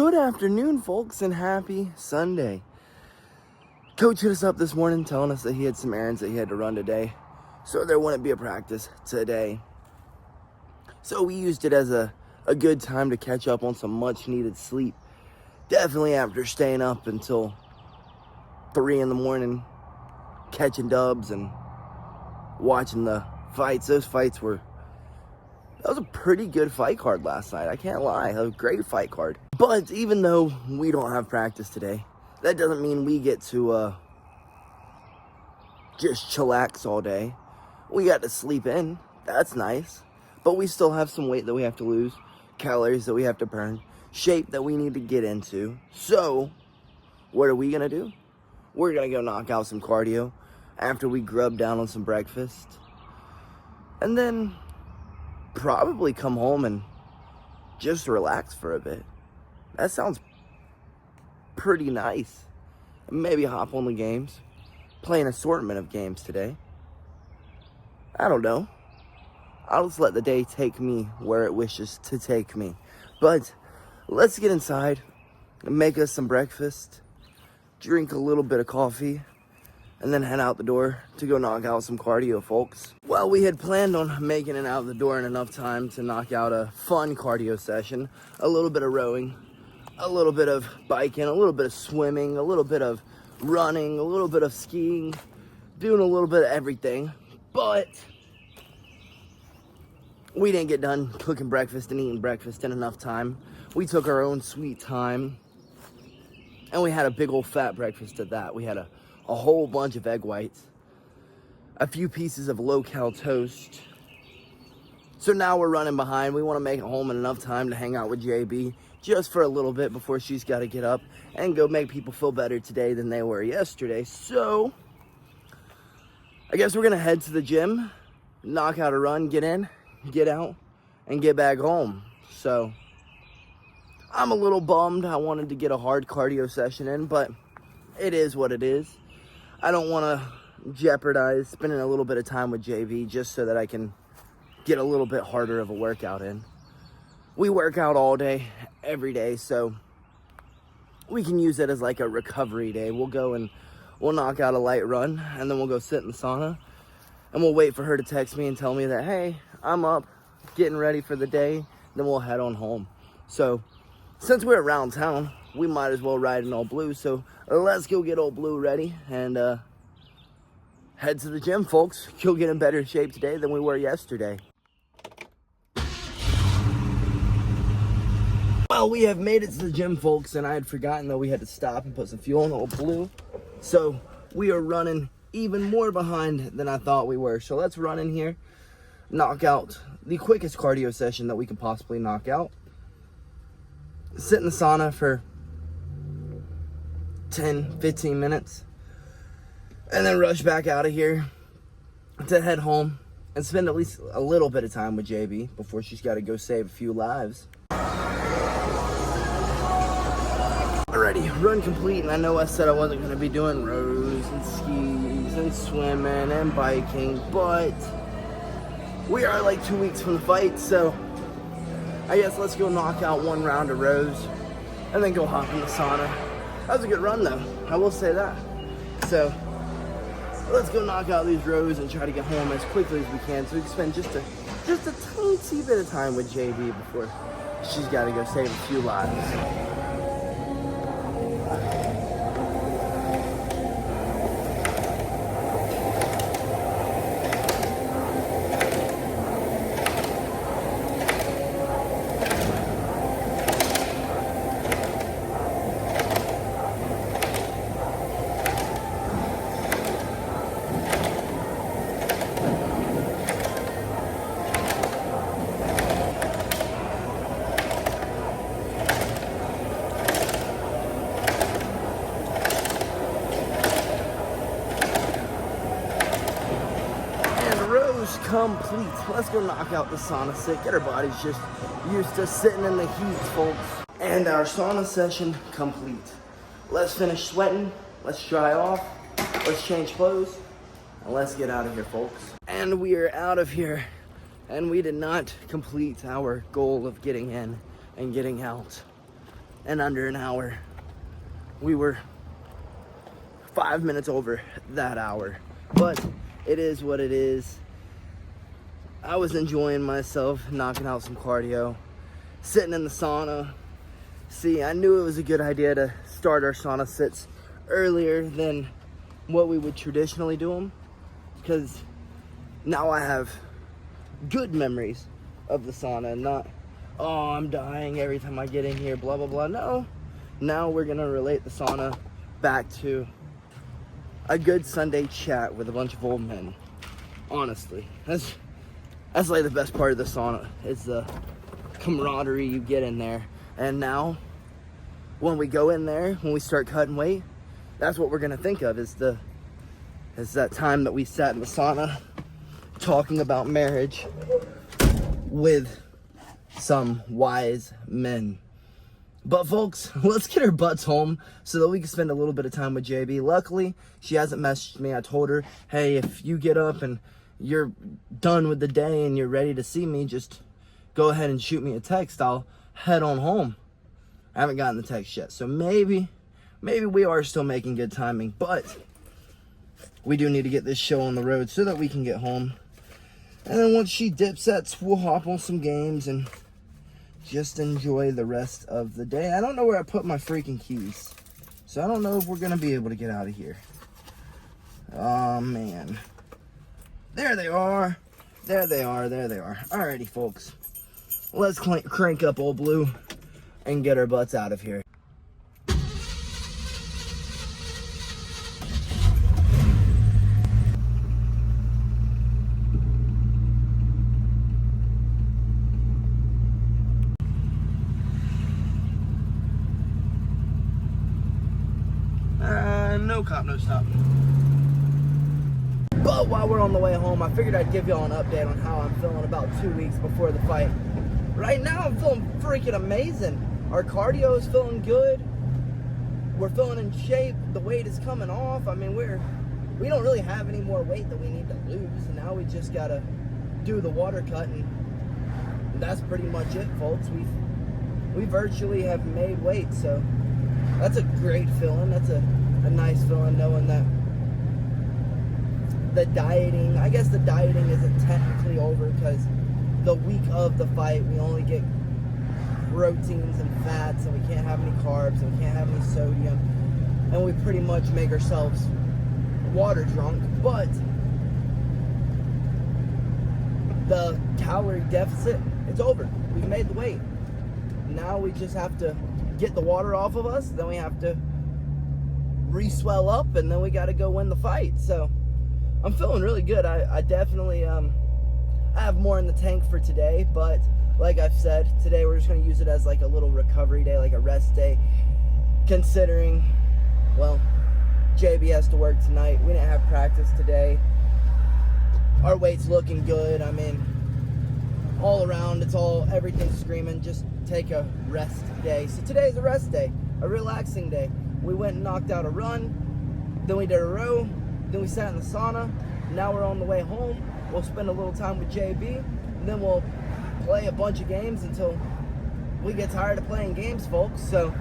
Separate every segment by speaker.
Speaker 1: Good afternoon, folks, and happy Sunday. Coach hit us up this morning telling us that he had some errands that he had to run today, so there wouldn't be a practice today. So we used it as a good time to catch up on some much-needed sleep. Definitely after staying up until 3 in the morning, catching dubs and watching the fights. That was a pretty good fight card last night. I can't lie. It was a great fight card. But even though we don't have practice today, that doesn't mean we get to just chillax all day. We got to sleep in. That's nice. But we still have some weight that we have to lose, calories that we have to burn, shape that we need to get into. So, what are we going to do? We're going to go knock out some cardio after we grub down on some breakfast. And then probably come home and just relax for a bit. That sounds pretty nice. Maybe hop on the games. Play an assortment of games today. I don't know. I'll just let the day take me where it wishes to take me. But let's get inside and make us some breakfast, drink a little bit of coffee, and then head out the door to go knock out some cardio, folks. Well, we had planned on making it out the door in enough time to knock out a fun cardio session, a little bit of rowing, a little bit of biking, a little bit of swimming, a little bit of running, a little bit of skiing, doing a little bit of everything. But we didn't get done cooking breakfast and eating breakfast in enough time. We took our own sweet time, and we had a big old fat breakfast at that. We had a whole bunch of egg whites, a few pieces of low-cal toast. So now we're running behind. We want to make it home in enough time to hang out with JB just for a little bit before she's got to get up and go make people feel better today than they were yesterday. So I guess we're going to head to the gym, knock out a run, get in, get out, and get back home. So I'm a little bummed. I wanted to get a hard cardio session in, but it is what it is. I don't want to jeopardize spending a little bit of time with JV just so that I can get a little bit harder of a workout in. We work out all day, every day, so we can use it as like a recovery day. We'll go and we'll knock out a light run, and then we'll go sit in the sauna, and we'll wait for her to text me and tell me that, hey, I'm up, getting ready for the day, then we'll head on home. So since we're around town, we might as well ride in all blue. So let's go get old blue ready and head to the gym, folks. You'll get in better shape today than we were yesterday. Well, we have made it to the gym, folks, and I had forgotten that we had to stop and put some fuel in old blue. So we are running even more behind than I thought we were. So let's run in here, knock out the quickest cardio session that we could possibly knock out. Sit in the sauna for 10, 15 minutes, and then rush back out of here to head home and spend at least a little bit of time with JB before she's got to go save a few lives. Alrighty, run complete, and I know I said I wasn't going to be doing rows and skis and swimming and biking, but we are like 2 weeks from the fight, so I guess let's go knock out one round of rows and then go hop in the sauna. That was a good run, though. I will say that. So let's go knock out these rows and try to get home as quickly as we can so we can spend just a teensy bit of time with JB before she's got to go save a few lives. Complete. Let's go knock out the sauna sit. Get our bodies just used to sitting in the heat, folks. And our sauna session complete. Let's finish sweating. Let's dry off. Let's change clothes. And let's get out of here, folks. And we are out of here. And we did not complete our goal of getting in and getting out. in under an hour. We were 5 minutes over that hour, but it is what it is. I was enjoying myself, knocking out some cardio, sitting in the sauna. See, I knew it was a good idea to start our sauna sits earlier than what we would traditionally do them, because now I have good memories of the sauna and not, oh, I'm dying every time I get in here, blah, blah, blah. No, now we're gonna relate the sauna back to a good Sunday chat with a bunch of old men. Honestly, that's like the best part of the sauna. It's the camaraderie you get in there. And now, when we go in there, when we start cutting weight, that's what we're gonna think of, is that time that we sat in the sauna talking about marriage with some wise men. But folks, let's get our butts home so that we can spend a little bit of time with JB. Luckily, she hasn't messaged me. I told her, hey, if you get up and you're done with the day and you're ready to see me, just go ahead and shoot me a text. I'll head on home. I haven't gotten the text yet, so maybe we are still making good timing, but we do need to get this show on the road so that we can get home. And then once she dipsets, we'll hop on some games and just enjoy the rest of the day. I don't know where I put my freaking keys, so I don't know if we're gonna be able to get out of here. Oh man. There they are. There they are. There they are. Alrighty, folks. Let's crank up old Blue and get our butts out of here. No cop, no stop. But while we're on the way home, I figured I'd give y'all an update on how I'm feeling about 2 weeks before the fight. Right now, I'm feeling freaking amazing. Our cardio is feeling good. We're feeling in shape. The weight is coming off. I mean, we don't really have any more weight that we need to lose. And now we just gotta do the water cut, and that's pretty much it, folks. We virtually have made weight, so that's a great feeling. That's a nice feeling, knowing that the dieting, I guess the dieting isn't technically over, because the week of the fight we only get proteins and fats, and we can't have any carbs, and we can't have any sodium, and we pretty much make ourselves water drunk. But the calorie deficit, it's over. We've made the weight. Now we just have to get the water off of us, then we have to re-swell up, and then we got to go win the fight. So I'm feeling really good. I definitely I have more in the tank for today, but like I've said, today we're just going to use it as like a little recovery day, like a rest day, considering, well, JB has to work tonight. We didn't have practice today. Our weight's looking good. I mean, all around, everything's screaming, just take a rest day. So today's a rest day, a relaxing day. We went and knocked out a run, then we did a row, then we sat in the sauna. Now we're on the way home. We'll spend a little time with JB, and then we'll play a bunch of games until we get tired of playing games, folks. So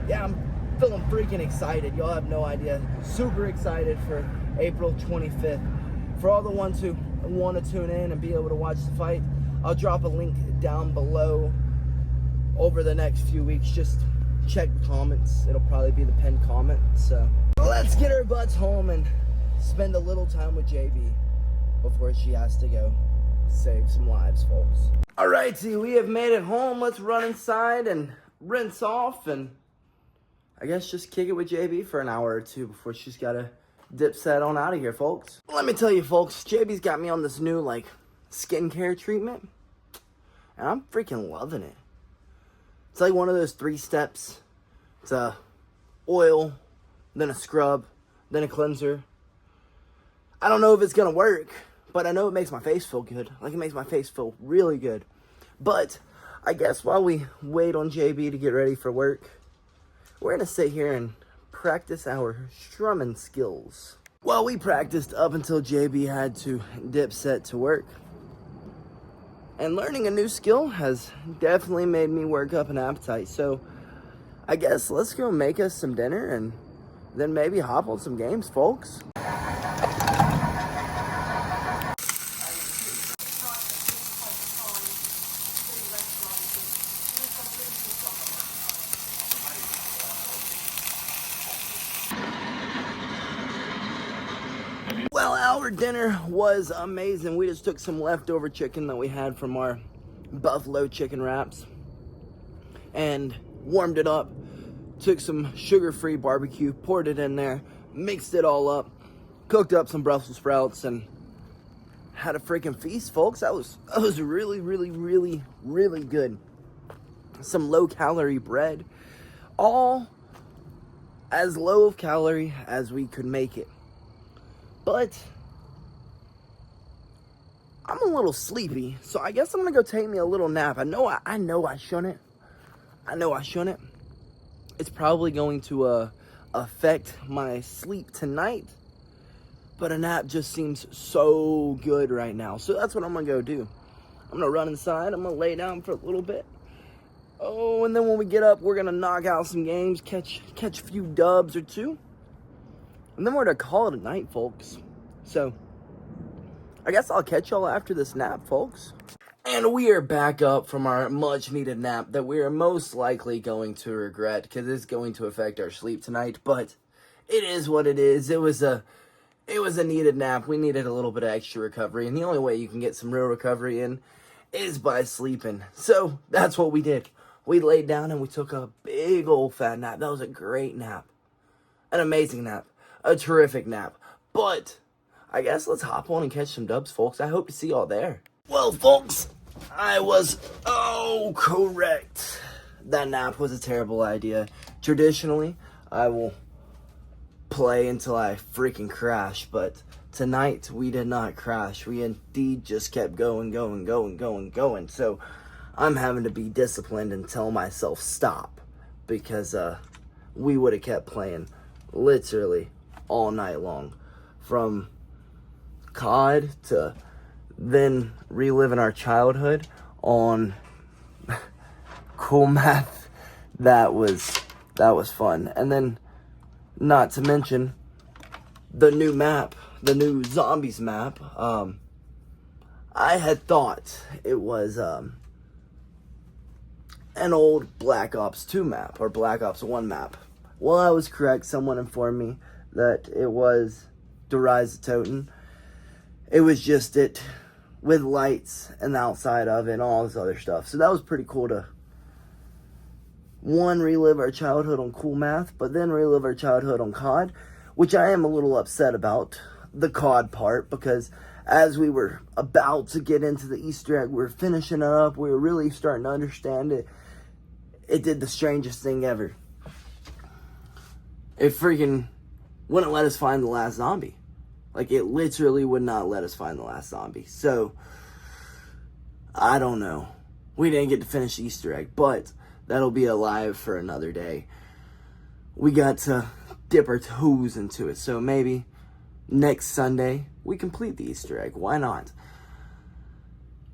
Speaker 1: yeah, I'm feeling freaking excited. Y'all have no idea. Super excited for April 25th. For all the ones who want to tune in and be able to watch the fight, I'll drop a link down below over the next few weeks. Just check the comments. It'll probably be the pinned comment. So let's get our butts home and spend a little time with JB before she has to go save some lives, folks. Alrighty, we have made it home. Let's run inside and rinse off, and I guess just kick it with JB for an hour or two before she's got to dip set on out of here, folks. Let me tell you, folks, JB's got me on this new like skincare treatment, and I'm freaking loving it. It's like one of those 3 steps. It's a oil, then a scrub, then a cleanser. I don't know if it's gonna work, but I know it makes my face feel good. Like, it makes my face feel really good. But I guess while we wait on JB to get ready for work, we're gonna sit here and practice our strumming skills. Well, we practiced up until JB had to dip set to work. And learning a new skill has definitely made me work up an appetite. So I guess let's go make us some dinner and then maybe hop on some games, folks. Well, our dinner was amazing. We just took some leftover chicken that we had from our buffalo chicken wraps and warmed it up. Took some sugar-free barbecue, poured it in there, mixed it all up, cooked up some Brussels sprouts, and had a freaking feast, folks. That was really, really, really, really good. Some low-calorie bread, all as low of calorie as we could make it. But I'm a little sleepy, so I guess I'm gonna go take me a little nap. I know I shouldn't. It's probably going to affect my sleep tonight, but a nap just seems so good right now. So that's what I'm gonna go do. I'm gonna run inside. I'm gonna lay down for a little bit. Oh, and then when we get up, we're gonna knock out some games, catch a few dubs or two. And then we're gonna call it a night, folks. So, I guess I'll catch y'all after this nap, folks. And we are back up from our much-needed nap that we are most likely going to regret because it's going to affect our sleep tonight. But it is what it is. It was a needed nap. We needed a little bit of extra recovery, and the only way you can get some real recovery in is by sleeping. So that's what we did. We laid down and we took a big old fat nap. That was a great nap, an amazing nap. A terrific nap. But I guess let's hop on and catch some dubs, folks. I hope to see y'all there. Well, folks, I was correct. That nap was a terrible idea. Traditionally, I will play until I freaking crash, but tonight we did not crash. We indeed just kept going. So I'm having to be disciplined and tell myself stop because we would have kept playing literally all night long, from COD to then reliving our childhood on Cool Math. That was fun. And then, not to mention the new map, the new zombies map. I had thought it was an old Black Ops 2 map or Black Ops 1 map. Well, I was correct. Someone informed me that it was Der Rise of Toten. It was just it with lights and the outside of it and all this other stuff. So that was pretty cool to, one, relive our childhood on Cool Math, but then relive our childhood on COD, which I am a little upset about, the COD part, because as we were about to get into the Easter egg, we were finishing it up, we were really starting to understand it. It did the strangest thing ever. It freaking wouldn't let us find the last zombie. Like, it literally would not let us find the last zombie. So, I don't know. We didn't get to finish the Easter egg, but that'll be alive for another day. We got to dip our toes into it. So maybe next Sunday we complete the Easter egg. Why not?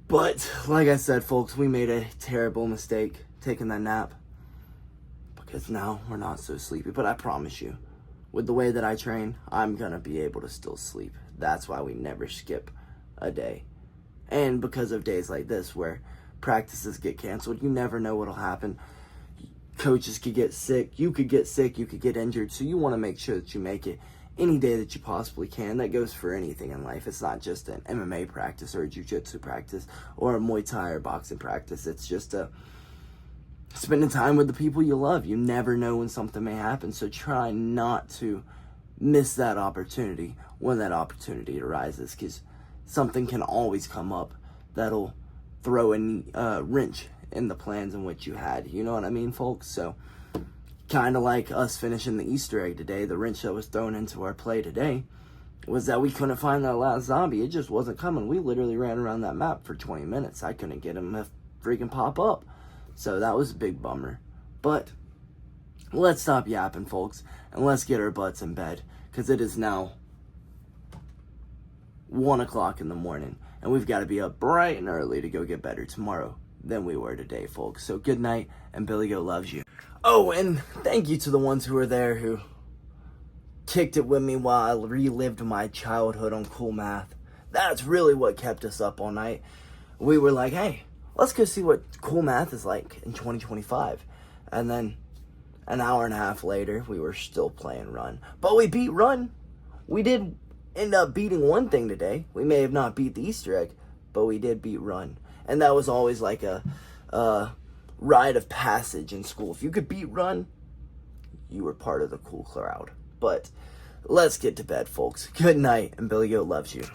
Speaker 1: But, like I said, folks, we made a terrible mistake taking that nap, because now we're not so sleepy. But I promise you, with the way that I train, I'm going to be able to still sleep. That's why we never skip a day. And because of days like this where practices get canceled, you never know what'll happen. Coaches could get sick, you could get injured. So you want to make sure that you make it any day that you possibly can. That goes for anything in life. It's not just an MMA practice or a jiu-jitsu practice or a Muay Thai or boxing practice. It's just spending time with the people you love. You never know when something may happen, so try not to miss that opportunity when that opportunity arises, because something can always come up that'll throw a wrench in the plans in which you had. You know what I mean, folks? So, kind of like us finishing the Easter egg today, the wrench that was thrown into our play today was that we couldn't find that last zombie. It just wasn't coming. We literally ran around that map for 20 minutes. I couldn't get him to freaking pop up. So that was a big bummer. But let's stop yapping, folks, and let's get our butts in bed, because it is now 1 o'clock in the morning, And we've got to be up bright and early to go get better tomorrow than we were today, folks. So good night, and BillyGoat loves you. Oh, and thank you to the ones who were there who kicked it with me while I relived my childhood on Cool Math. That's really what kept us up all night. We were like, hey, let's go see what Cool Math is like in 2025. And then an hour and a half later, we were still playing Run. But we beat Run. We did end up beating one thing today. We may have not beat the Easter egg, but we did beat Run. And that was always like a rite of passage in school. If you could beat Run, you were part of the cool crowd. But let's get to bed, folks. Good night, and BillyGoat loves you.